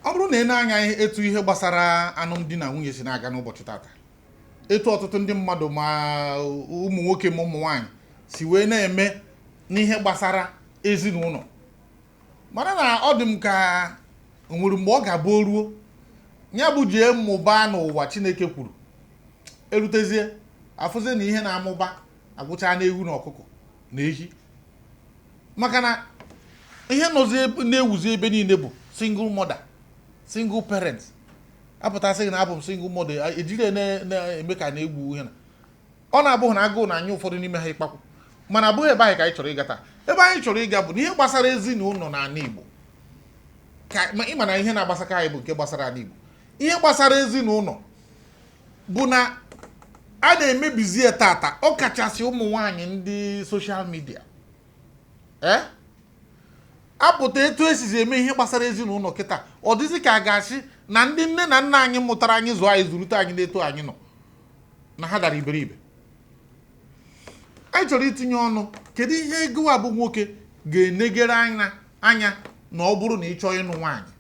ọ bụrụ na ị na-anya etu ihe gbasara alụmdi na nwunye si na-aga n'ụbọchị tata, etu ọtụtụ ndị mmadụ ma ụmụ nwoke ma ụmụ nwaanyị si wee na-eme n'ihe gbasara ezinụlọ, mana na ọ dị m ka nwere mgbe ọ ga-abụ ruo ya bụ jee mmụba n'ụwa Chineke kwuru erutezie afụzie na ihe na-amụba agwụcha na ewu na ọkụkọ na ehi, maka na ihe nọzi na-ewuzi ebe niile bụ single mother, single parents. Apụtasị gị na abụ m single mother ejiri na-eme ka na-egwu ihe na ọ na-abụghị na agụụ na anya ụfọdụ n'ime ha ịkpakwu, mana abụghị ebe anyị ka anyị chọrọ ịga taa. Ebe anyị chọrọ ịga bụ n'ihe gbasara ezinụlọ n'ala Igbo. Ma ịma na ihe na-agbasaka anyị bụ nke gbasara ala Igbo. Ihe gbasara ezinụlọ bụ na a na-emebizie tata, ọ kachasị ụmụ nwaanyị ndị soshal midia. Apụta etu esizi eme ihe gbasara ezinụlọ kịta, ọ dịzị ka a ga-asị na ndị nne na nna anyị mụtara anyị zụọ anyị zụrute anyị n'etu anyị nọ na ha dara iberibe. Anyị chọrọ itinye ọnụ kedu ihe ego abụ nwoke ga-enegere anya na ọ bụrụ na ị chọọ ịnụ nwaanyị,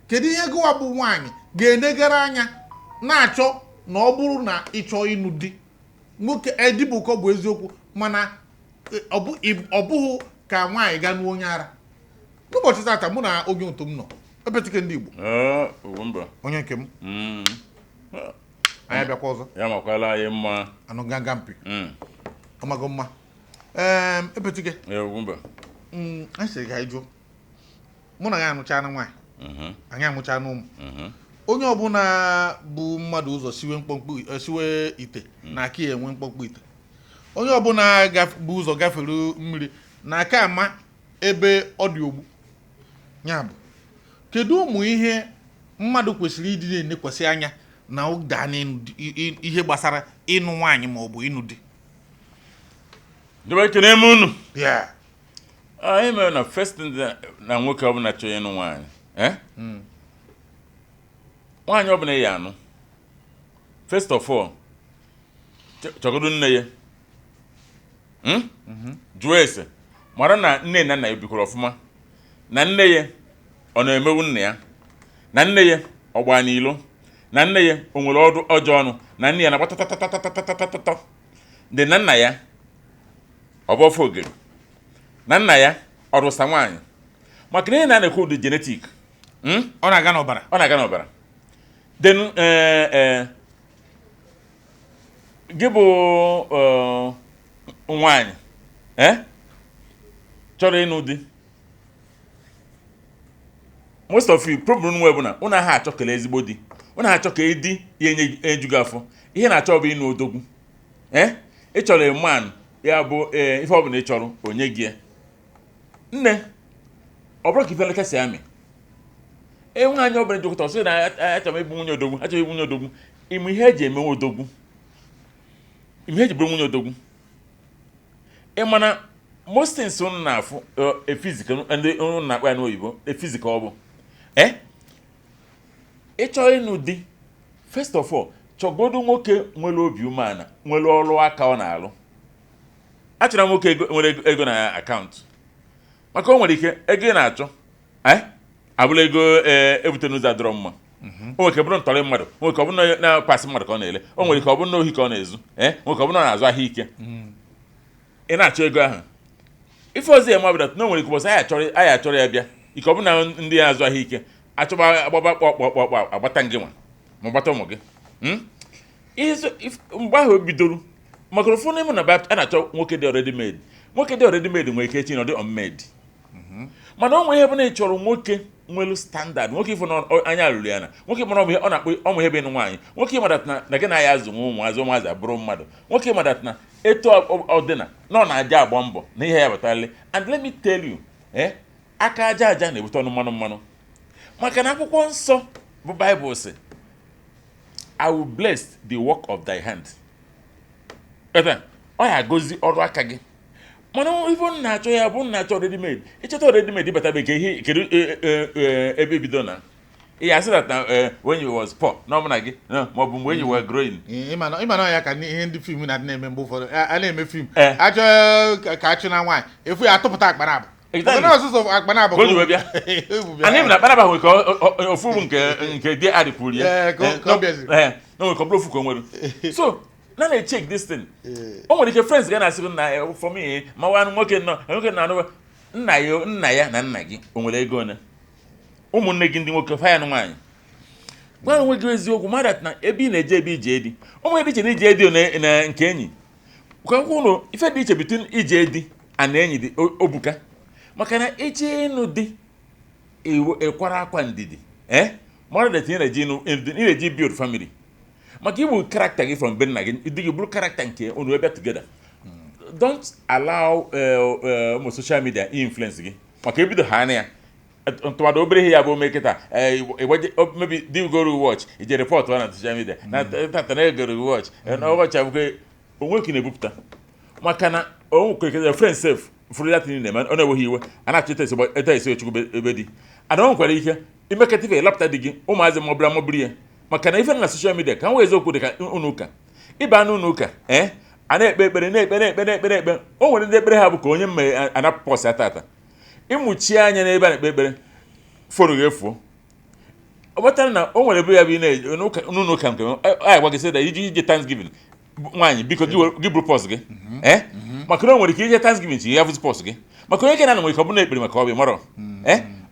kedu ihe ego abụ nwaanyị ga-enegere anya na-achọ na ọ bụrụ na ị chọọ ịnụ di. Nwoke edibụkọ bụ eziokwu, mana ọ bụghị ka nwaanyị ga n'uo onye ara. N'ụbọchị tata mụ na onye otu m nọ Ebetike ndị Igbo, onye nke m anyị abịakwa ọzọ ya makwala anyị mma anụ ganga mpi ọmago mma. Ebetike anyị sịrị ka anyị jụọ, mụ na ya anụcha na nwaanyị, anyị amụcha n'ụmụ. Onye ọbụla bụ mmadụ ụzọ siwe ite na aka ya enwe mkpọmkpọ ite. Onye ọbụla bụ ụzọ gafere mmiri na aka ama ebe ọ dị ogbu. Ya bụ, kedu ụmụ ihe mmadụ kwesịrị ịdị na-enekwasị anya na ụda ihe gbasara ịnụ nwaanyị ma ọ bụ ịnụ di? Debe ekene m unu. Yeah. Anyị mere na first na nwoke ọbụla chọrọ ịnụ nwaanyị. Nwaanyị ọbụla ya anụ. First of all, chọgodo nne ya. Jụọ ese, mara na nne na nna ya bikwara ọfụma, na nne ya ọ na-emewu nna ya, na nne ya ọ gbaa n'ilo, na nne ya o nwere ọdụ ọjọọ ọnụ, na nne ya na-agba dị na nna ya ọ bụ ofe ogere, na nna ya ọ rụsa nwaanyị. Maka na ihe na-ekwu ụdị genetik, ọ na-aga n'ọbara, ọ na-aga n'ọbara. Then gị bụ nwaanyị chọrọ ịnụ di, most of you problem nwe bụ na ụnụ ha achọ kele ezigbo di, ụnụ ha achọ ka edi ya ejughị afọ. Ihe na-achọ bụ ịnụ odogwu. Ị chọrọ man ya bụ ife ọ bụla ị chọrọ onye gị nne, ọ bụrụ ka ife nleka si amị. Nwaanyị ọbụla jikọta ọsọ na achọrọ ịbụ nwunye odogwu, achọrọ ịbụ nwunye odogwu. Ịmụ ihe eji emenwe odogwu, ịmụ ihe eji bụrụ nwunye odogwu. Mana most things ụnụ na-afụ physical, ndị ụnụ na-akpa ya n'oyibo physical ọ bụ. Ị chọrọ ịnụ di, first of all, chọgodo nwoke nwere obi umeala, nwere ọrụ aka ọ na-alụ. Achọrọ nwoke nwere ego na akaụntụ, maka o nwere ike ego ị na-achọ abụla ego ebute n'ụzọ adọrọ mma. O nwere ike bụrụ ntọrị mmadụ, o nwere ike ọ bụrụ na-akpasị mmadụ ka ọ na-ele, o nwere ike ọ bụrụ na ohi ka ọ na-ezu, o nwere ike ọ bụrụ na na-azụ ahịa ike. Ị na-achọ ego ahụ, ife ozi ya mabụda na o nwere ike ụbọchị anyị achọrọ ya bịa, ike ọ bụrụ na ndị ya na-azụ ahịa ike achọba agbaba kpọkpọkpọ agbata gị nwa ma gbata ụmụ gị. Mgbe ahụ o bidoro, maka ụfọdụ ịmụ na a na-achọ nwoke dị already made. Nwoke dị already made nwere ike echi na ọ dị unmade. Mana ọ nwere ihe bụ na ị chọrọ nwoke nwere standard, nwoke ifo na anya alụrụ ya na nwoke mara ọ na-akpọ ọmụ ihe bụ ịnụ nwaanyị, nwoke ịmadat na gị na ya azụ nwa ụmụazị abụrụ mmadụ, nwoke ịmadat na etu ọdịna na ọ na-aja agba mbọ na ihe ya batalị. And let me tell you, aka aja na-ebute ọnụ mmanụ. Maka na akwụkwọ nsọ bụ Bible sị, I will bless the work of thy hand. Ọ ya agọzi ọrụ aka gị. Mana ife m na-achọ ya bụ na-achọ ready made. Ịchọta ready made ịbata be ihe kedu ebe bido na. Ị asị that when you was poor, na ọ bụ na gị, ma ọ bụ when you were growing. Ịma na ya ka ihe ndị film na-eme mgbe ụfọdụ a na-eme film achọ ka achụ na nwaanyị efu ya atụpụta akpara abụ. Exactly. No so akpana aba. Go to bia. And even akpana aba we ko ofu nke dey add puli. No we complete fuko nwere. So, na na check this thing. O nwere ke friends ga na asị na for me, ma wa nwoke na no nna ya na nna gị o nwere ego na. Ụmụnne gị ndị nwoke fa ya na nwaanyị. Gwa onwe gị eziokwu madat na ebe ị na-eje ebe ije edi. O nwere iche na ije edi na nke enyi. Kwa ụlọ ife dị iche between ije edi and enyi dị obuka. Maka na eche enu dị ekwara akwa ndidi. Mara that ị na-eji build family. Maka ibu character gị from ben na gị dị gị bụrụ character nke unu ebe together. Don't allow social media influence gị. Maka ebido ha na ya. Ntụmadụ obere ihe ya bụ mekịta maybe do go to watch ije report na social media na tata na go to watch na watch abụkwe onwe ki na-ebupụta maka na onwe friend safe furu that thing na ọ na-eweghị iwe a na-achọ eta esi ochukwu ebe dị ada ọ nkwere ike imekata ife lapụta dị gị ụmụazị mọbụla mọbụrụ ya maka na ife na social media ka nwe eziokwu dị ka ụnụ ụka ịba n'ụlọ ụka a na-ekpe ekpere na-ekpe o nwere ndị ekpere ha bụ ka onye mme anapụpọs ya tata ịmụchi anya n'ebe a na-ekpe ekpere fọrọ ga-efuo ọ batara na o nwere ebe ya bụ n'ụlọ ụka nke anyị gwa gị sị da ije Thanksgiving nwaanyị biko gị bụrụ pọs gị maka na o nwere ike ije Thanksgiving chi ya bụzi pọs gị maka onye ke na nwere ike ọ bụ na ekpere maka ọbịa marọ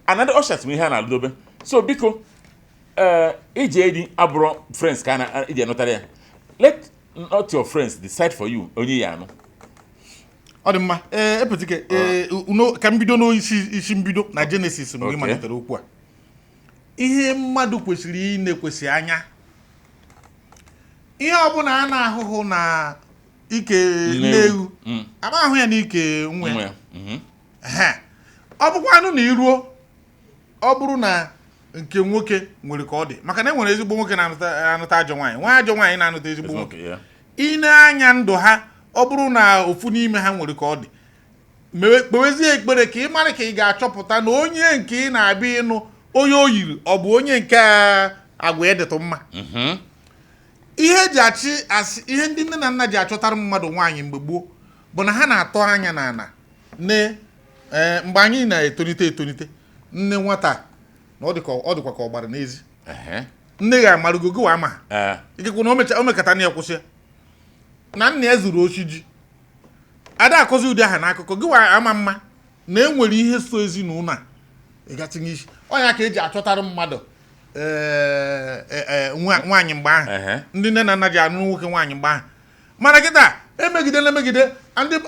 anadị ọshat m ihe a na-alụdobe so biko ije edi abụrụ friends ka a iji anụtara ya let not your friends decide for you onye ya anụ ọ dị mma epetike ka mbido n'isi mbido na Genesis mgbe ị malitere okwu a ihe mmadụ kwesịrị ịnekwesị anya ihe ọbụla a na-ahụhụ na ike nnewu ama ahụ ya na ike nwa ya ọ bụkwa anụ na iruo ọ bụrụ na nke nwoke nwere ka ọ dị maka na enwere ezigbo nwoke na-anụta ajọ nwaanyị ajọ nwaanyị na-anụta ezigbo nwoke ine anya ndụ ha ọ bụrụ na ofu n'ime ha nwere ka ọ dị kpewezie ekpere ka ị mara ka ị ga-achọpụta na onye nke ị na-abịa ịnụ onye o yiri ọ bụ onye nke agwa edetụ mma ihe ndị nne na nna ji achọtara mmadụ nwaanyị mgbe gboo bụ na ha na-atọ anya n'ala mgbe anyị na-etolite nne nwata na ọ dịkwa ka ọ gbara n'ezi nne ga-amarugo gị wa ama ikekwu na o mekata na ya kwụsị na nna ya zuru ochi ji ada akọzi ụdị aha n'akụkọ gị wa ama mma na enwere ihe so ezinụlọ a ịgatinye isi ọnya ka eji achọtara mmadụ nwaanyị mgbe ahụ ndị nne na nna ji anụ nwoke nwaanyị mgbe ahụ mana kịta emegide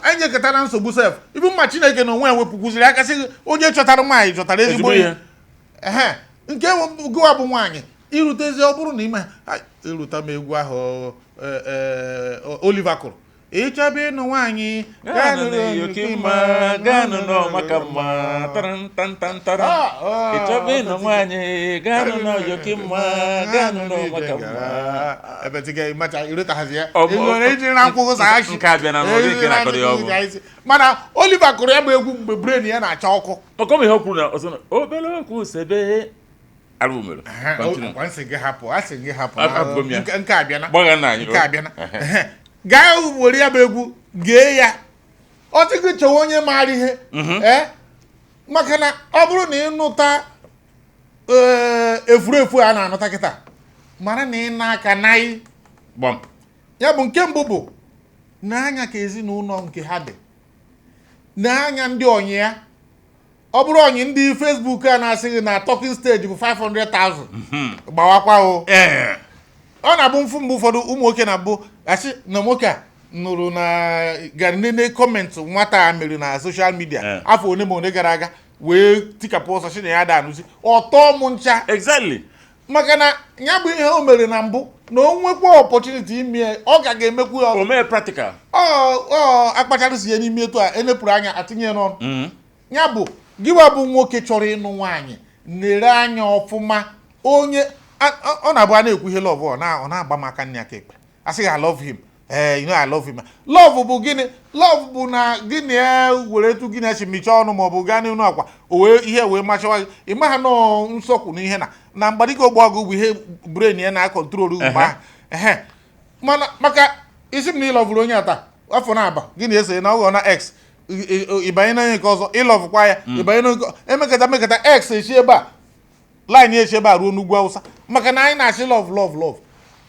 anyị eketara nsogbu sef ibu mma Chineke na onwe ya wepụkwuziri aka sị onye chọtara nwaanyị chọtara ezigbo ihe nke gịwa bụ nwaanyị irutezi ọ bụrụ na ime iruta m egwu ahụ Oliver kụrụ ịchọba ịnụ nwaanyị ịchọba ịnụ nwaanyị ganụ n'Ojokimma ganụ n'ọmaka mma ebetiga ịmacha iretahazi ya nwere iji na nkwụgụ sahachi mana Oliver kụrụ ya bụ egwu mgbe brain ya na-acha ọkụ maka ihe o kwuru na ọsọ obere okwu sebe asị gị hapụ nke abịana gaa were ya bụ egwu gee ya ọ sị chọwa onye maara ihe maka na ọ bụrụ na ịnụta efurefu a na-anụta kịta mara na ị na-aka naị ya bụ nke mbụ bụ n'anya ka ezinụlọ nke ha dị n'anya ndị onye ya ọ bụrụ onye ndị Facebook a na-asịghị na talking stage bụ 500,000 gbawakwa o ọ na-abụ mfu mgbe ụfọdụ ụmụ nwoke na-abụ asị na nwoke a nụrụ na ganene kọmentị nwata a mere na social media afọ one ma one gara aga wee tikapụ ọsọ si na ya da anụzi ọtọ m ncha exactly maka na ya bụ ihe o mere na mbụ na o nwekwa opportunity ime ọ ga-emekwu ya o mee practical akpacharịsi ya n'ime etu a enepụrụ anya atinye n'ọnụ ya bụ gịwa bụ nwoke chọrọ ịnụ nwaanyị nere anya ọfụma onye ọ na-abụ a na-ekwu ihe love ọ na-agba m aka nne aka ekpe asị I love him I love him love bụ gịnị love bụ na gịnị were etu gịnị esi michaa ọnụ maọbụ gaa n'ịnụ akwa ihe wee machawa gị ịma ha nọọ nsọkwu n'ihe na mgbadike ogbeọgụ bụ ihe brain ya na-akọntrolu mgbe ahụ mana maka isi m na ịlọvụrụ onye ata afọ na-aba gịnị eso na ọghọ na x ịbanye na nke ọzọ ịlọvụkwa ya ịbanye na emekata x echi ebe a line echi ebe a ruo n'ugwu Awụsa maka na anyị na-achị love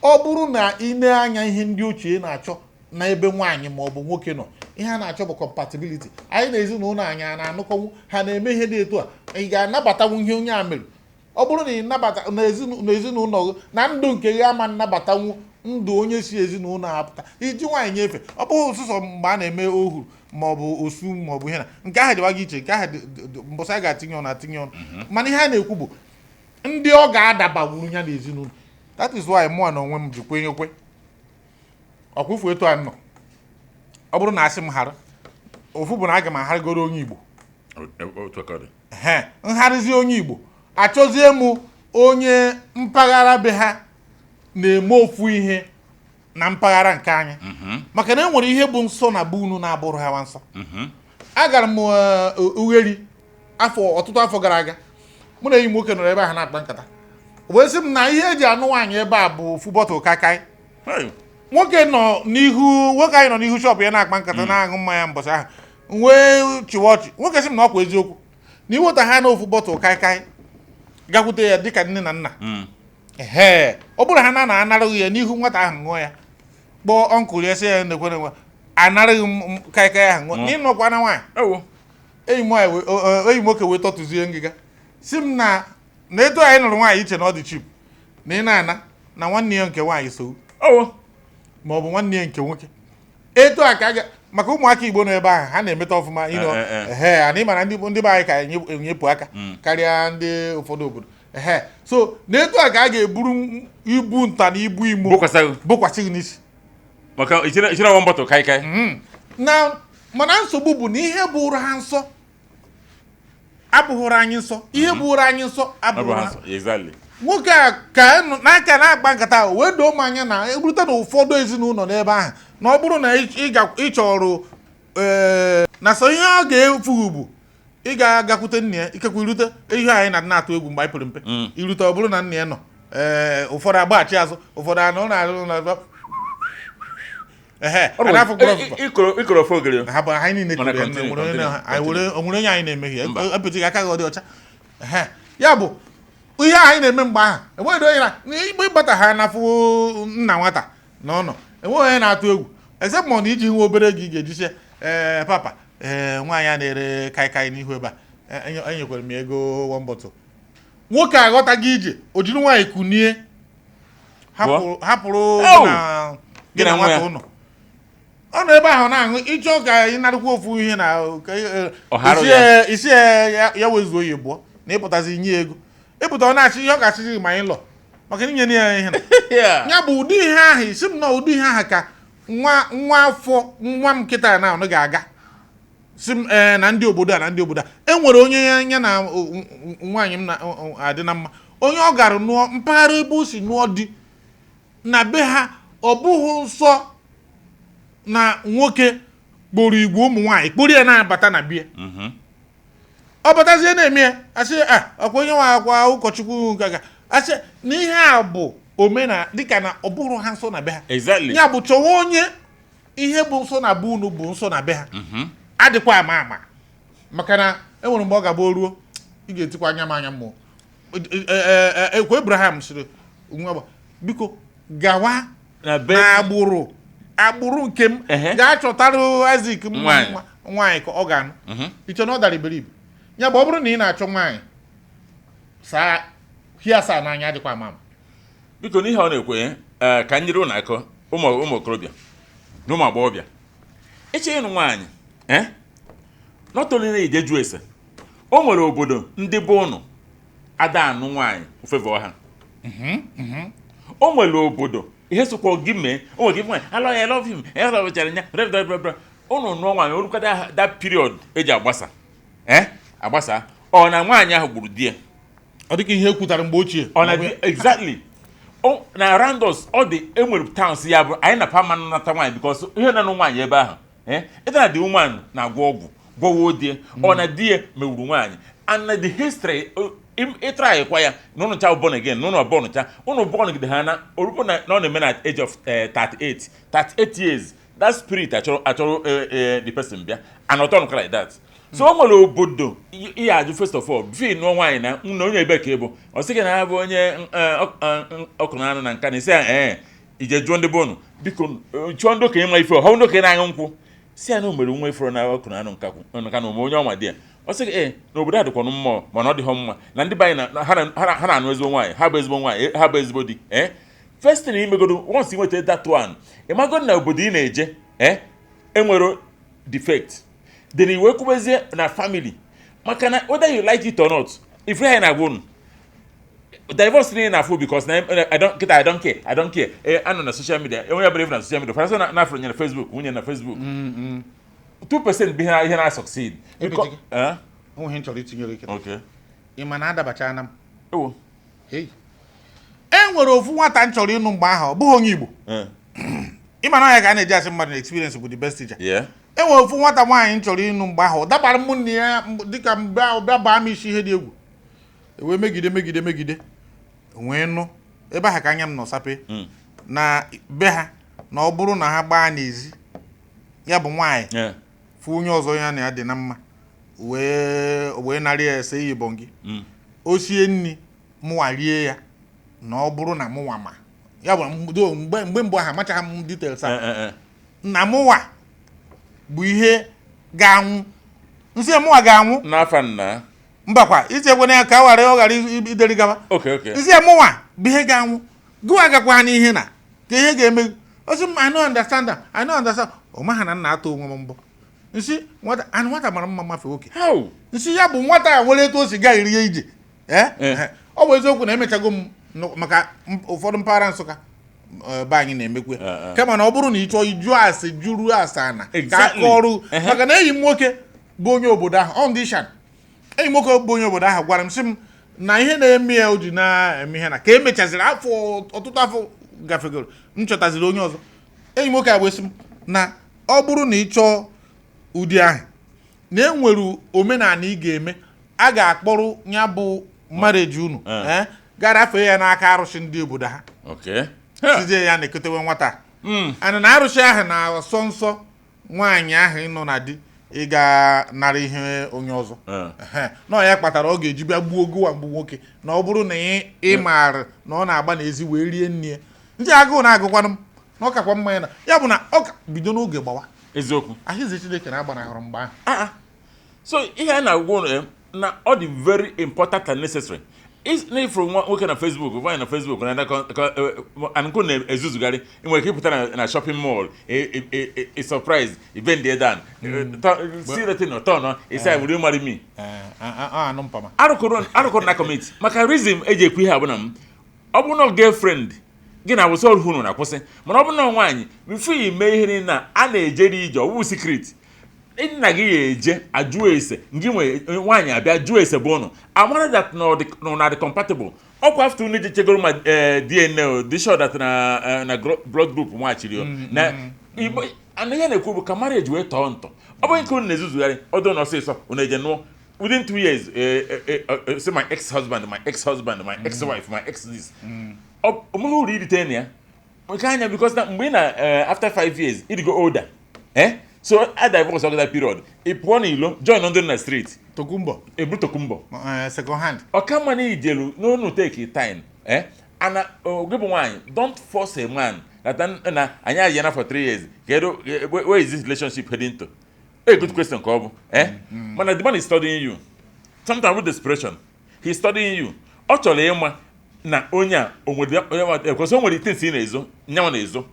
ọ bụrụ na ị na-anya ihe ndị ochie na-achọ na ebe nwaanyị ma ọ bụ nwoke nọ ihe a na-achọ bụ compatibility anyị na ezinụlọ anyị na-anụkọnwu ha na-eme ihe dị etu a ị ga-anabatanwu ihe onye a mere ọ bụrụ na ị nabata n'ezinụlọ na ndụ nke gị ama nnabatanwu ndụ onye si ezinụlọ apụta iji nwaanyị nyefe ọ bụghị ụsụsọ mgbe a na-eme ohu maọbụ osu maọbụ ihe na nke ahụ dịwa gị iche nke ahụ mbọsa ga-atinye ọnụ atinye ọnụ mana ihe a na-ekwu bụ ndị ọ ga-adabanwuru ya n'ezinụlọ that is why mụa na onwe m ji kwenyekwe ọkwụfu etu a nọ ọ bụrụ na asị m ghara ofu bụ na aga m agharịgoro onye Igbo ngharịzi onye Igbo achọzie m onye mpaghara be ha na-eme ofu ihe na mpaghara nke anyị maka na e nwere ihe bụ nsọ na be unu na-abụrụ ha nsọ agara m ugheri ọtụtụ afọ gara aga mụ na enyi m nwoke nọrọ ebe ahụ na-akpa nkata wee sị m na ihe eji anụ nwaanyị ebe a bụ ofu bọtụl kakai nwoke anyị nọ n'ihu shọpụ ya na-akpa nkata na-aṅụ mmanya mbọchị ahụ wee chịwa ọchị nwoke sị m na ọkwa eziokwu na iweta ha na ofu bọtụl kakai gakwute ya dịka nne na nna ọ bụrụ ha na-anaraghị ya n'ihu nwata ahụ ṅụọ ya kpọọ ọnkụl ya sị ya na-ekwere nwa anaraghị m kaikai ahụ ṅụọ n'ịnọkwa na nwaanyị enyi m nwoke wee tọtụzie ngịga si m na etu anyị nụrụ nwaanyị iche na ọ dị chip na ị na-ana na nwanne ya nke nwaanyị so ma ọ bụ nwanne ya nke nwoke etu a ka maka ụmụaka Igbo nọ ebe ahụ ha na-emeta ọfụma ana ịma na ndị be anyị ka enyepụ aka karịa ndị ụfọdụ obodo so na etu a ka a ga-eburu ibu nta na ibu imo bokwasị gị n'isi maka ichere ọwa mbọtụ kaikai mana nsogbu bụ na ihe bụrụ ha nsọ abụghịrụ anyị nsọ ihe bụrụ anyị nsọ abụghị ha nwoke a ka n'aka na-akpa nkata wee doo m anya na eburute na ụfọdụ ezinụlọ n'ebe ahụ na ọ bụrụ na ị chọrọ na so ihe ọ ga-efu bụ ị ga-agakwute nne ya ikekwe irute ihe anyị na-atụ egwu mgbe anyị pere mpe irute ọ bụrụ na nne ya nọ ụfọdụ agbaghachi azụ ụfọdụ anọ na-alụ na onwere onye anyị na-emeghị apịtị aka gị ọ dị ọcha ya bụ ihe anyị na-eme mgbe ahụ enweghị onye na igbe ịbata ha n'afọ nna nwata na ọnọ enweghị onye na-atụ egwu except ma na iji nwe obere gị ga-ejiche papa nwaanyị a na-ere kaikai n'ihu ebe a enyekwara m ego one bottle nwoke aghọtaghị ije o jiri nwaanyị kunie hapụrụ gị na nwata ụlọ ọ nọ ebe ahụ na-aṅụ ịchọ ka ị narịkwa ofu ihe na isi ya wezuo oyi bụọ na ịpụtazi nye ego ịpụta ọ na-achị ihe ọ ga-achịzi ma anyị lọ maka inye ya ihe ya bụ ụdị ihe ahụ isi m na ụdị ihe ahụ ka nwa afọ nwa m nkịta na ọ ga-aga si m na ndị obodo a enwere onye ya na nwaanyị m na-adị na mma onye ọ gara nụọ mpaghara ebe o si nụọ di na be ha ọ bụghị nsọ na nwoke kporo igwe ụmụ nwaanyị kporo ya na-abata na bie ọ batazie na-eme ya asị ọkwa onye nwa akwa ụkọchukwu gaga asị na ihe a bụ omena dịka na ọ bụrụ ha nsọ na be ha ya bụ chọwa onye ihe bụ nsọ na be unu bụ nsọ na be ha adịkwa ama maka na enwere mgbe ọ ga-abụ ruo ị ga-etikwa anya m anya mmụọ ekwe Abraham sịrị nwa biko gawa na agbụrụ nke m gaa chọtara Isaac nwaanyị ka ọ ga-anụ iche na ọ dara iberibe ya bụ ọ bụrụ na ị na-achọ nwaanyị hie asaa n'anya adịkwa ama biko n'ihe ọ na-ekwe ka nyere ụlọ akọ ụmụ okorobịa na ụmụ agbọghọbịa eche ịnụ nwaanyị nọtolina ije jụ ese o nwere obodo ndị bụ ụnụ ada anụ nwaanyị ofevo ha o nwere obodo ihe sokwa gị mee o nwere gị nwaanyị I love him chara nya ụnụ nụọ nwaanyị orukada that period eji agbasa ọ na nwaanyị ahụ gburu di ya ọ dịka ihe ekwutara mgbe ochie ọ na exactly na around us ọ dị enwere towns ya bụ anyị na pamanụ nata nwaanyị because ihe na-anụ nwaanyị ebe ahụ ịta na the woman na-agwọ ọgwụ gwọwo die ọ na di ya mewuru nwaanyị and na the history ịtry kwa ya na ụnụ cha born again na ụnụ born cha ụnụ born gide ha na orukwu na ọ na-eme na age of 38 years that spirit achọrọ the person bịa and ọtọ like that. So o nwere obodo ihe ajụ first of all before ịnụọ nwaanyị na onye ebe ka ịbụ ọ sị gị na ha bụ onye ọkụ na anụ na nka na isi ije jụọ ndị bonu biko chụọ ndị okenye ma ife ha ndị okenye na-aṅụ nkwụ si ya na o mere nwa ifuru na ọkụ na anụ nka na onye ọnwa dị ya ọ sị gị n'obodo a dịkwanụ mmụọ mana ọ dịghọ mma na ndị be anyị ha na-anụ ezigbo nwaanyị ha bụ ezigbo nwaanyị ha bụ ezigbo di first thing imegodo once inweta that one ịmago na obodo ị na-eje enwero defect then iwe kwubezie na family maka na whether you like it or not if you na agwụ divorce ni na afụ because I don't care anọ na social media onye believe na social media for na afọ na Facebook nwunye na Facebook 2% be ihe na succeed onwe nchọrọ itinyere ike okay ị ma na adabacha na m ewo nwere ofu nwata nchọrọ ịnụ mgbe ahụ ọ bụghị onye Igbo ịma na ya ga na-eji asị mmadụ na experience bụ the best teacher enwere ofu nwata nwaanyị nchọrọ ịnụ mgbe ahụ dabara m nne ya dịka mgbe bịa baa m isi ihe dị egwu ewee megide wee nụ ebe ahụ ka anya m nọ sape na be ha na ọ bụrụ na ha gbaa n'ezi ya bụ nwaanyị fụ onye ọzọ ya na ya dị na mma wee narị ya ese iyi bọngị o sie nri mụnwa rie ya na ọ bụrụ na mụnwa ma ya bụ mgbe mbụ ahụ amachaghị m details a na mụnwa bụ ihe ga-anwụ nsị mụnwa ga-anwụ n'afa nna mbakwa ichekwana ya ka ọ ghara ideri gaba nsị mụnwa bụ ihe ga-anwụ gụwa agakwa n'ihe na ka ihe ga-eme osi m I don't understand ọ maha na nna atụ onwe m mbọ nsị nwata mara mma mafe nwoke nsị ya bụ nwata a nwere etu o si gaa iri ya ije ọ bụ eziokwu na emechago m maka ụfọdụ mpaghara Nsụka be anyị na-emekwe kama na ọ bụrụ na ị chọọ iju asị juru asana ka aka ọrụ maka na enyi m nwoke bụ onye obodo ahụ ọndishan enyi m nwoke bụ onye obodo ahụ gwara m sị m na ihe na-eme ya o ji na-eme ihe na ka emechaziri afọ ọtụtụ afọ gafegoro m chọtaziri onye ọzọ enyi m nwoke a gwesị m na ọ bụrụ na ị chọọ ụdị ahụ na enwere omenala ị ga-eme a ga-akpọrọ ya bụ marriage unu garafee ya n'aka arụsị ndị obodo ha sizie ya na-ekotewe nwata ana na arụsị ahụ na-asọ nsọ nwaanyị ahụ ịnọ na di ịga nara ihe onye ọzọ na ya kpatara ọ ga-eji bịa gbuo gowa mgbu nwoke na ọ bụrụ na ị maara na ọ na-agba n'ezi wee rie nne ya ndị agụụ na-agụkwanụ m na ọ kakwa mma ya bụ na ọ bido n'oge gbawa eziokwu ahịzi Chineke na-agbanahụrụ mgbe ahụ so ihe a na-agwụ na ọ dị very important and necessary n'ifuru nwoke na Facebook nwaanyị na Facebook nkụ na-ezuzugharị nwere ike ịpụta na shopping mall surprise event dey dan see the thing ọtọ isi I will marry me arụkọrọ na commit maka reason eji ekwu ihe abụna m ọ bụ na girlfriend gị na awụsa ọhụrụ na-akwụsị mana ọ bụ na nwaanyị before ime ihe na a na-ejeri ije ọ bụ secret nna gị ga-eje ajụ ese ngị nwe nwaanyị abịa jụọ ese bụ ụnụ amara that na dị compatible ọkwa after unu chegoro ma DNA dị sure that na blood group nwachiri na igbo anaghị na-ekwu bụ ka marriage wee tọọ ntọ ọ bụ nke unu na-ezuzugharị ọdụ na ọsịsọ unu eje nụọ within 2 years say my ex-husband my ex-wife my ex this omeghị uru irite na ya nke anya because na mgbe ị na after 5 years ịdịgo older so a divorce over that period ị pụọ n'ilo join ndị na street tokumbo ebu tokumbo second hand ọkama na ijelu n'onu take time ana gị bụ nwaanyị don't force a man that na anyị ayana for 3 years kedu where is this relationship heading to a good question ka ọ bụ mana the man is studying you sometimes with desperation he's studying you ọ chọrọ ịma na onye a ekwesị o nwere things ị na-ezo nyanwa na-ezo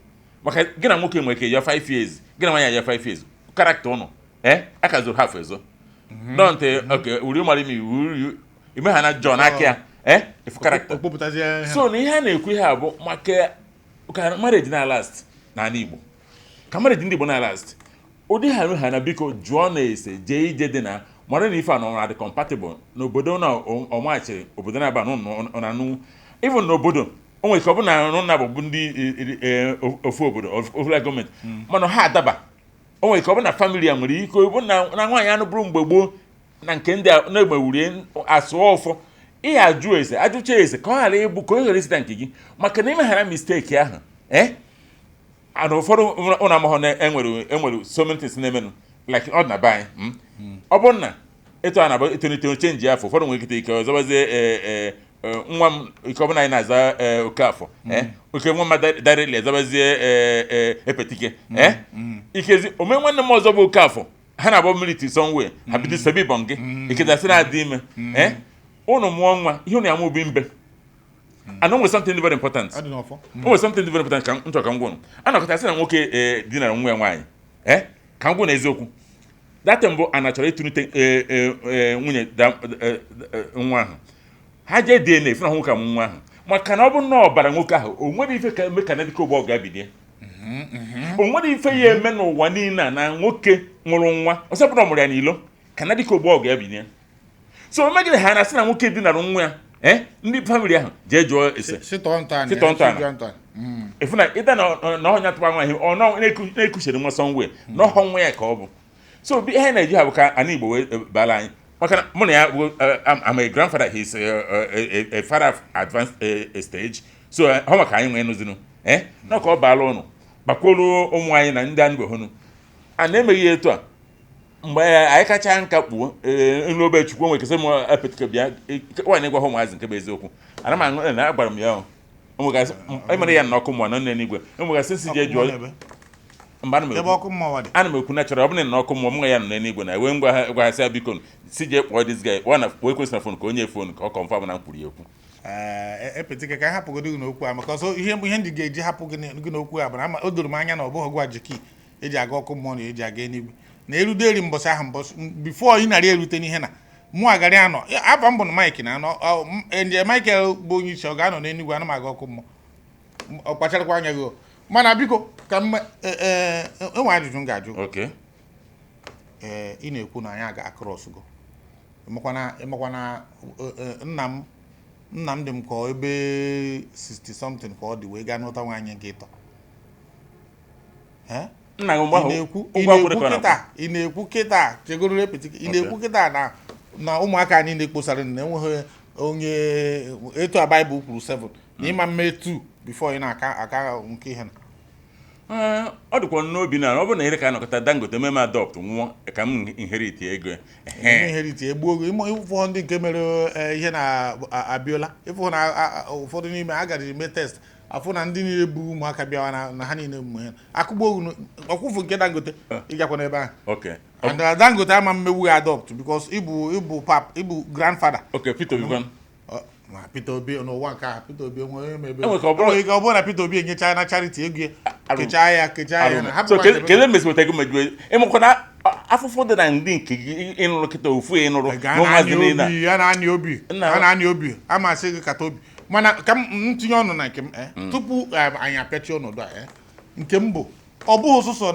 maka gị na nwoke nwere ke ya 5 years gị na nwaanyị ya 5 years character ụnụ aka zoro half ezo don't okay will you marry me ime ha na John aka ya if character so na ihe a na-ekwu ihe a bụ maka ka marriage na last na ala Igbo ka marriage ndị Igbo na last ụdị ha na biko jụọ na ese jee ije dị na mara na ife a na dị compatible n'obodo na ọmachiri obodo na-aba n'ọnanụ even n'obodo o nwere ka ọ bụ na ọrụ na bụ ndị ofu obodo ofu gọọmenti mana ha adaba o nwere ka ọ bụ na famili ya nwere ike ọ bụ na nwaanyị anụ bụrụ mgbe gboo na nke ndị na-egbewurie asụọ ọfọ ihe ajụ ese ajụcha ese ka ọ ghara ịbụ ka ọ ghara isita nke gị maka na imeghara misteki ahụ and ụfọdụ ụnụ amahụ na enwere so many things na-emenụ like ọ na be anyị ọ bụrụ na etu a na-abụ etonite chenji afọ ụfọdụ nwere ike ọzọbazie nwa m ike ọbụla anyị na-aza oke afọ oke nwa mmadụ darịli ezabazie epetike ikezi ome nwanne m ọzọ bụ oke afọ ha na-abụ military somewhere ha bido sebi bọ gị ikezasị na-adị ime ụnụ mụọ nwa ihe ụnụ ya mụ bụ mbe and o something very important o something very important ka nchọ ka m gwụnụ a nakọta sị na nwoke dinara nwa ya nwaanyị ka m gwụ na eziokwu data mbụ a na-achọrọ ịtụnite nwunye nwa ahụ ha jee DNA fụ na nwoke amụ nwa ahụ maka na ọ bụ na ọbara nwoke ahụ o nwere ife ka eme ka na dịka ụgbọ ga-abidie o nwere ife ya eme n'ụwa niile a na nwoke nwụrụ nwa ọsọ bụrụ ọmụrụ ya n'ilo ka na dịka ụgbọ ga-abidie so o megide ha na-asị na nwoke dinara nwa ya ndị famili ahụ jee jụọ ese sịtọ ntọala efu na ịda na ọhụnya tụba nwa ihe ọ na-ekuchere nwa sọnwe na ọhọ nwa ya ka ọ bụ so ihe na-eji ha bụ ka ana Igbo wee bala anyị maka na mụ na ya bụ am a grandfather, he's a father of advanced stage so ọ maka anyị nwee nụzinụ na ka ọ baala ụnụ gbakwolu ụmụ anyị na ndị anụ hụnụ a na-emeghị etu a mgbe anyị kacha nka kpuo nri obe chukwu nwe kesị m apetike bịa nwaanyị gwa ụmụazị nke bụ eziokwu ana m aṅụ na agbara m ya emere ya na ọkụ mmụọ nọ n'eluigwe enwegasị si je jụọ mgbe ana m ekwu na chọrọ ọ bụrụ na ọkụ mmụọ m nwe ya nọ n'eluigwe na wee ngwa ha sị biko si je kpọọ dis guy wee kwesị na fon ka onye fon ka ọ kọmfam na mkpụrụ ya okwu epetike ka hapụgodo gị n'okwu a maka ọzọ ihe ndị ga-eji hapụ gị n'okwu a bụ na o doro m anya na ọ bụghị gwa jiki eji aga ọkụ mmụọ na eji aga eluigwe na eruderi mbọsị ahụ mbọsị bifo ị narị erute n'ihe na mụ agarị anọ aba mbụ na Mike na anọ nje Michael bụ onye isi ọ ga-anọ n'enugwu ana m aga ọkụ mmụọ ọ kpacharakwa anya gị mana biko ka enwe ajụjụ m ga-ajụ ị na-ekwu na anyị aga akross go ịmakwana nna m dị m ka ebe 60 something ka ọ dị wee gaa n'ụta nwaanyị gị ịtọ ị na-ekwu kịta chegoro epetike ị na-ekwu kịta na ụmụaka anyị na-ekposara na enweghị onye etu a Baịbụl kwuru 7 na ịma mme 2 before ị na-aka nke ihe na ọ dịkwa n'obi na ọ bụrụ na ihe ka anọkọta Dangote meme adopt nwụọ ka m inherit ego egbuo ogo ịfụ ndị nke mere ihe na Abiola ịfụ na ụfọdụ n'ime a gaji mee test afụ na ndị niile bụ ụmụaka bịawa na ha niile mmụ ya akụgbu ogu ọkwụfụ nke Dangote ịgakwa n'ebe ahụ and Dangote ama mmewu ya adopt because ịbụ pap ịbụ grandfather Peter Obi n'ụwa nke a Peter Obi nwere ebe ọ bụrụ na Peter Obi enyecha na charity ego kechaa ya kele mesịpụta ego mejuo ịmụkwa na afụfụ dị na ndị nke gị ịnụrụ kịta ofu ịnụrụ ya na-anyị obi ama asị gị kata obi mana ka m tinye ọnụ na nke m tupu anyị apịachi ọnọdụ a nke m bụ ọ bụghị ụsụsọ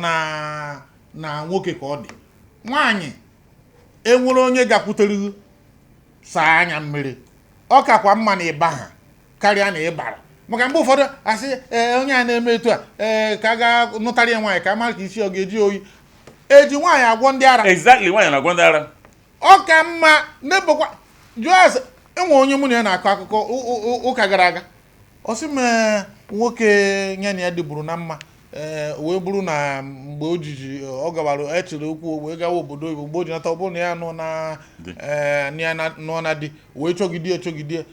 na nwoke ka ọ dị nwaanyị enwere onye gakwutere saa anya mmiri ọ kakwa mma na ịba ha karịa na ịbara maka mgbe ụfọdụ asị onye a na-eme etu a ka a ga nụtarị ya nwaanyị ka a mara ka isi ọ ga-eji oyi eji nwaanyị agwọ ndị ara nwaanyị na-agwọ ndị ara ọ ka mma na-ebokwa jụọ enwe onye mụ na ya na-akọ akụkọ ụka gara aga ọ sị m nwoke nye na ya dịburu na mma wee bụrụ na mgbe ojiji ọ gawara echere okwu wee gawa obodo oyibo mgbe o ji nata ọ bụrụ na ya nọ na di wee chọgidie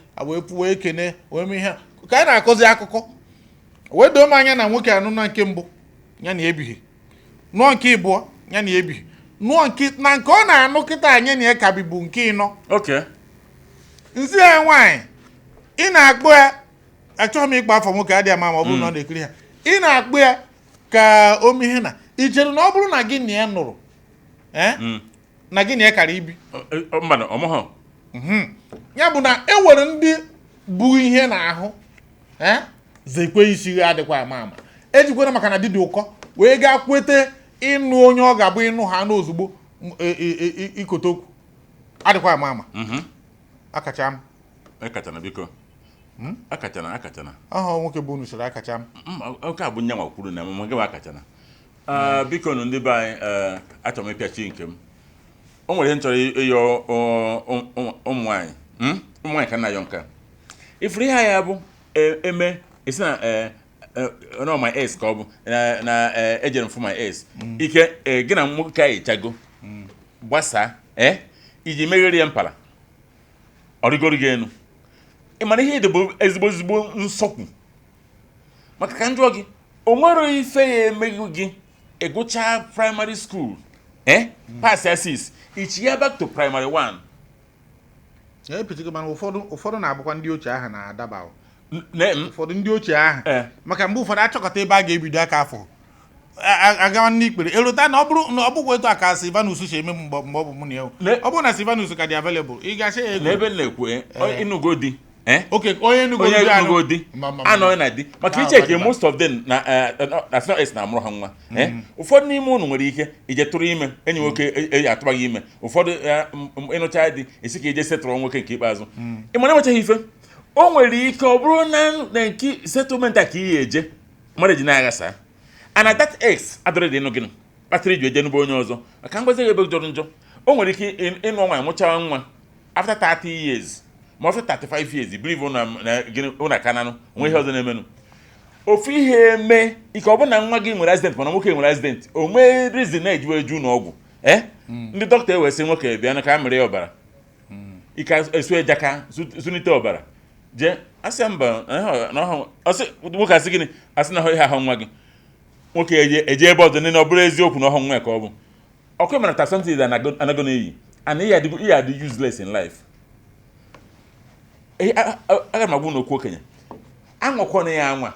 wee kene wee mee ihe ka anyị na-akọzi akụkọ wee doo m anya na nwoke anụ na nke mbụ ya na ebighị nụọ nke ịbụọ ya na ebighị nụọ na nke ọ na-anụ kịta anya na ya ka bibu nke ịnọ nzi ya nwaanyị ị na-akpụ ya achọghị m ịkpa afọ nwoke adịghị ama ma ọ bụrụ na ọ na-ekiri ha ị na-akpụ ya ka o mee ihe na i chere na ọ bụrụ na gị na ya nụrụ na gị na ya kara ibi ya bụ na e nwere ndị bụ ihe n'ahụ zekwe isi adịkwa ama ejikwere maka na dịdị ụkọ wee gaa kwete ịnụ onye ọ ga-abụ ịnụ ha n'ozugbo ikote okwu adịkwa ama akacha m akachana biko akachana aha nwoke bụ unu siri akacha m oke abụ nyanwa kwuru na mama gị akachana biko nụ ndị be anyị achọrọ m ịpịachi nke m o nwere ihe m chọrọ ịyọ ụmụ nwaanyị ka nna yọ nka ifuru ihe ya bụ eme esi na no my ex ka ọ bụ na ejere m for my ex ike gị na nwoke anyị chago gbasa iji meghere ya mpala ọ rigoro gị enu ị mara ihe bụ ezigbo nsọkwu maka ka njụọ gị o nwere ife ya emeghị gị ịgụcha primary school pass S6 ichi ya back to primary 1 mana ụfọdụ na-abụkwa ndị ochie ahụ na-adaba ụfọdụ ndị ochie ahụ maka mgbe ụfọdụ achọkọta ebe a ga-ebido aka afọ agawa n'ikpere erota na ọ bụkwa etu aka Silvanus si eme mgbe ọ bụ mụ na ya ọ bụrụ na Silvanus ka dị available ị ga-asị ya ego n'ebe na-ekwu ịnụgo di onye enugo di anọ na di maka icheke most of them na s na-amụrụ ha nwa ụfọdụ n'ime ụnụ nwere ike ije tụrụ ime enyi nwoke atụbaghị ime ụfọdụ ịnụcha di esi ka ije setụrụ nwoke nke ikpeazụ ị mara enwechaghị ife o nwere ike ọ bụrụ na nke settlement a ka ị eje mmadụ ji na-aghasa ana that ex adọrọ dị ịnụ gịnị kpatara iji eje n'ụbọ onye ọzọ maka ngwazi ebe jọrọ njọ o nwere ike ịnụ nwaanyị mụchawa nwa after 30 years ma after 35 years believe ụna kananụ onwe ihe ọzọ na-emenụ ofu ihe eme ike ọ bụ na nwa gị nwere accident mana nwoke nwere accident o nwee reason na-ejiwe eju n'ọgwụ ndị dọkịta ewesị nwoke bịa na ka mere ya ọbara ike esu ejaka zụnite ọbara jee asị mba nwoke asị gịnị asị na ihe ahụ nwa gị nwoke eje ebe ọzọ na ọ bụrụ eziokwu na ọhụ nwa ka ọ bụ ọkụ mere ta something that anago na-eyi and ihe adị useless in life aga m agwụ na okwu okenye anwakwana ya anwa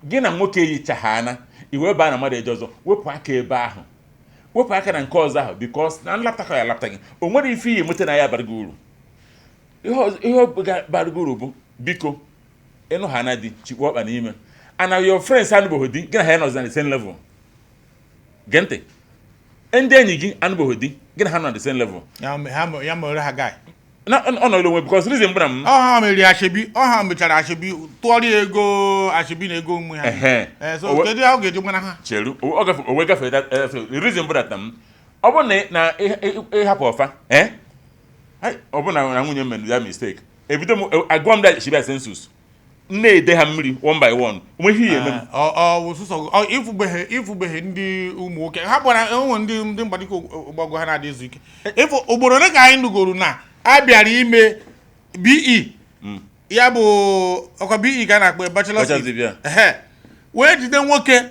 gị na nwoke yichaghana iwe baa na mmadụ eje ọzọ wepụ aka ebe ahụ wepụ aka na nke ọzọ ahụ because na nlapụta ka ya lapụta gị o nwere ife ihe enweta na ya bara gị uru ihe bara gị uru bụ biko ịnụ ha na di chikwa ọkpa n'ime and your friends anụbụghị di gị na ha ya nọzi na the same level gee ntị ndị enyi gị anụbụghị di gị na ha nọ na the same level ya mere ha guy ọ nọ onwe because reason mbụ na m ọha meri ashebi ọha mechara ashebi tụọrị ego ashebi na ego onwe ha so kedu ahụ ga-eji gbana ha cheru owe gafere reason mbụ na m ọ bụ na ịhapụ ọfa ọ bụ na nwunye m ya mistake ebido m agụọ m da shibi census na-ede ha mmiri one by one onweghị ihe eme m ifubeghe ndị ụmụ nwoke ha gbara enwe ndị mgbadiko gbagwo ha na-adị izu ike ịfụ ugboro ole ka anyị nugoro na a bịara ime BE ya bụ ọkwa BE ka a na-akpọ bachelor's wee jide nwoke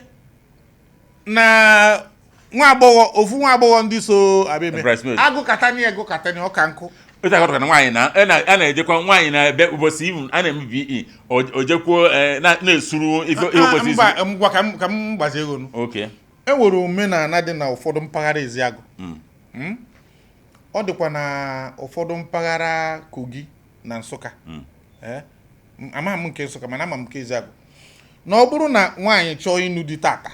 na nwa agbọghọ ndị so abịa agụkatani ọka nkụ na nwaanyị a na-ejekwa nwaanyị na-abịa ụbọchị ivu a na-eme BE ojekwuo na-esuru ife kwesịrị ngwa ka m gbazie ego e nwere omenala dị na ụfọdụ mpaghara Eziagụ ọ dịkwa na ụfọdụ mpaghara Kogi na Nsụka amaghị m nke Nsụka mana ama m nke Eziagụ na ọ bụrụ na nwaanyị chọọ ịnụ di tata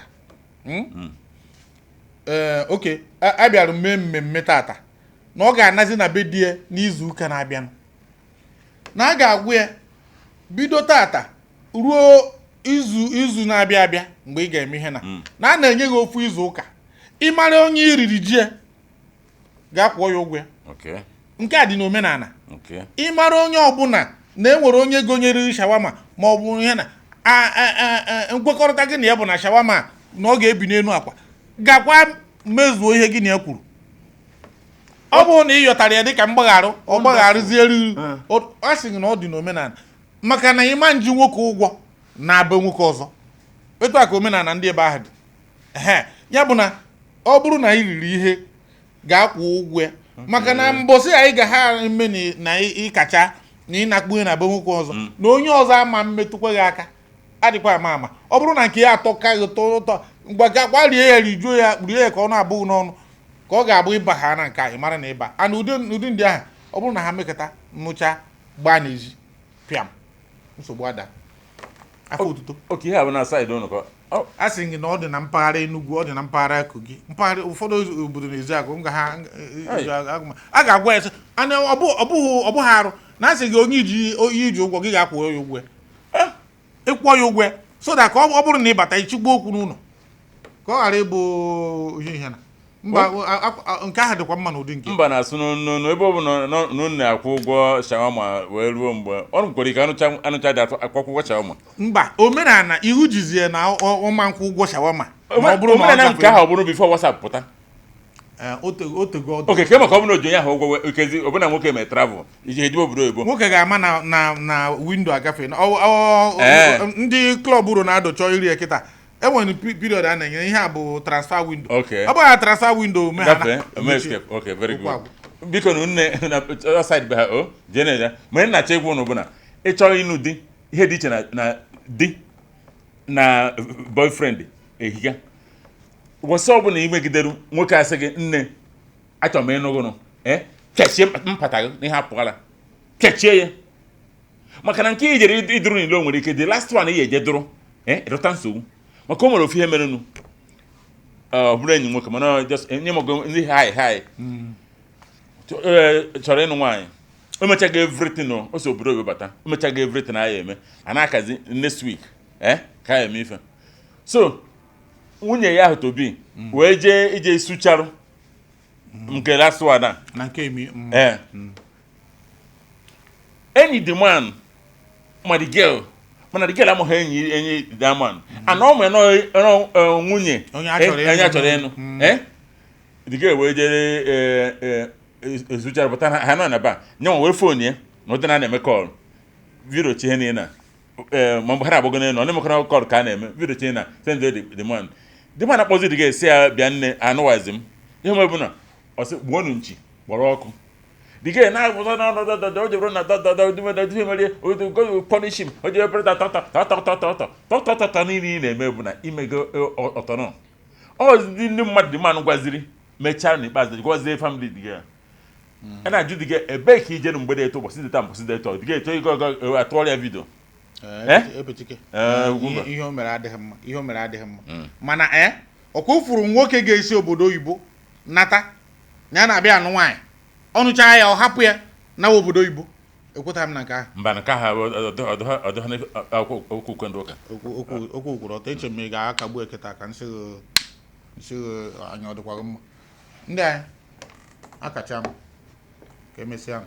a bịara mee mmemme tata na ọ ga-anazi na be die n'izu ụka na-abịanụ na a ga-agwụ ya bido tata ruo izu na-abịa abịa mgbe ị ga-eme ihe na a na-enye gị ofu izu ụka ịmara onye iriri ji ya ga-akwụọ ya ụgwọ ya nke a dị n'omenala ịmara onye ọbụla na-enwere onye gonyere shawama ma ọ bụ ihe na nkwekọrịta gị na ya bụ na shawama na ọ ga-ebi n'elu akwa gakwa mezuo ihe gị na ya kwuru ọ bụrụ na ị yọtara ya dịka mgbagharụ ọ gbagharụzieri a sị gị na ọ dị n'omenala maka na ịma nji nwoke ụgwọ na-abụ nwoke ọzọ etu a ka omenala ndị ebe ahụ dị ya bụ na ọ bụrụ na ị riri ihe ga-akwụ ụgwọ ya maka na mbọsị anyị ga ha eme na ịkacha na ịnakpu ihe na be nwoke ọzọ na onye ọzọ ama mmetụkwa gị aka adịkwa ama ọ bụrụ na nke ya atọ ka gị ụtọ gwa rie ya rijuo ya rie ya ka ọ na-abụghị n'ọnụ ka ọ ga-abụ ịba ha na nke anyị mara na ịba ana ụdị ndị ahụ ọ bụrụ na ha mekọta mụcha gbaa n'ezi pịam nsogbu ada afọ otuto oke ihe abụ na saịdị ụnụ ka a sị gị na ọ dị na mpaghara Enugu ọ dị na mpaghara Kogi mpaghara ụfọdụ obodo na Eziagụ a ga-agwa ya sị ana ọ bụghị arụ na asị gị onye iji ụgwọ gị ga-akwụ ya ụgwọ ịkwụọ ya ụgwọ so that ka ọ bụrụ na ịbata ichigbo okwu n'ụlọ ka ọ ghara ịbụ ihe na mba nke ahụ dịkwa mma n'ụdị nke mba na-asụ n'ebe ọ bụ na na-akwụ ụgwọ shawama wee ruo mgbe ọ nkwere ike anụcha dị akwụkwọ ụgwọ shawama mba omenala ihu jizie na ọma nkwụ ụgwọ shawama ma ọ bụrụ na omenala nke ahụ ọ bụrụ bifo WhatsApp pụta otego oke ke maka ọ bụrụ na ojonye ahụ ụgwọ okezi ọbụna nwoke mee travel iji ejibe obodo oyibo nwoke ga-ama na windo agafe ndị klọb Ronaldo chọọ iri kịta enwere period a na-enye ihe a bụ transfer window ọ bụghị transfer window okay very good biko na nne na side be ha o jene ya ma nna cha egwu n'ụbụna ịchọrọ ịnụ di ihe dị iche na di na boyfriend ehiga ụbọchị ọbụla imegidere nwoke asị gị nne achọrọ m ịnụgụnụ kechie mpata gị n'ihe apụgala kechie ya maka na nke ijere iduru n'ilo nwere ike the last one ihe eje dụrụ ịrụta nsogbu maka o nwere ofu ihe merenụ ọ bụrụ enyi nwoke mana nye mọgo ndị hai chọrọ ịnụ nwaanyị o mechaga everything o so obodo oyibo bata o mechaga everything a ya eme a na-akazi next week ka ya eme ife so nwunye ya ahụ tobi wee jee ije sucharụ nke last one na nke emi enyi the man ma the girl mana the girl amụghị enyi the man ana ọ nwere nwunye onye achọrọ ịnụ the girl wee jere esucharụ pụta ha nọ na ba nyenwa wee fon ya na ụdị na-eme kọl vidio chi ihe niile ma mgbe ha na-agbago n'elu ọ na-emekọrọ kọl ka a na-eme vidio chi na send the man akpọzi dị ga-esi ya bịa nne anụwazi m ihe mebu na ọsị gbuonu nchi gbọrọ ọkụ dị ga na-agwụta na ojebụrụ na punish him o jebe pere tọtọtọtọtọtọtọtọtọtọ niile ị na-eme bụ na imego ọtọnọ ọzi ndị mmadụ dị mmanụ gwaziri mechaa na ikpeazụ gwazie famili dị ga a na-ajụ dị ga ebe ka ije na mgbede eto ụbọchị dịta mbọchị dị eto dị ga eto ịgo atụọrịa vidio ihe o mere adịghị mma mana ọkwa furu nwoke ga-esi obodo oyibo nata ya na-abịa anụ nwaanyị ọnụcha ya ọ hapụ ya na obodo oyibo ekweta m na nke ahụ mba nke ahụ okwu ndị ụka okwu kwuru ọtọ eche m ị ga-akagbu eketa ka nsị anya ọ dịkwa mma ndị anyị akacha m ka emesịa